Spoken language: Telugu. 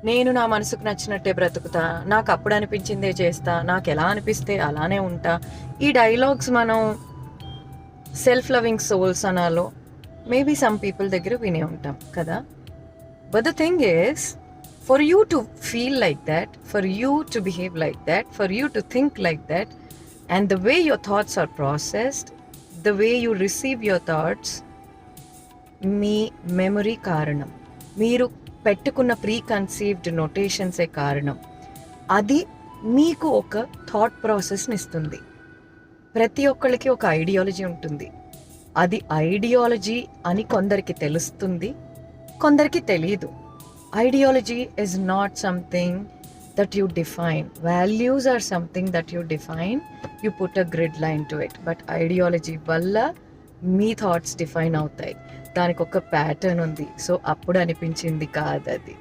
నేను నా మనసుకు నచ్చినట్టే బ్రతుకుతా, నాకు అప్పుడు అనిపించిందే చేస్తా, నాకు ఎలా అనిపిస్తే అలానే ఉంటా. ఈ డైలాగ్స్ మనం సెల్ఫ్ లవింగ్ సోల్స్ అనాలో మేబీ సమ్ పీపుల్ దగ్గర వినే ఉంటాం కదా. But the thing is, for you to feel like that, for you to behave like that, for you to think like that, and the way your thoughts are processed, the way you receive your thoughts, మీ మెమరీ కారణం, మీరు పెట్టుకున్న ప్రీ కన్సీవ్డ్ నొటేషన్సే కారణం. అది మీకు ఒక థాట్ ప్రాసెస్ని ఇస్తుంది. ప్రతి ఒక్కళ్ళకి ఒక ఐడియాలజీ ఉంటుంది. అది ఐడియాలజీ అని కొందరికి తెలుస్తుంది, కొందరికి తెలియదు. Ideology is not something that you define. Values or something that you define, you put a grid line to it. But ideology వల్ల మీ థాట్స్ డిఫైన్ అవుతాయి. దానికి ఒక ప్యాటర్న్ ఉంది. సో అప్పుడు అనిపించింది కాదు అది.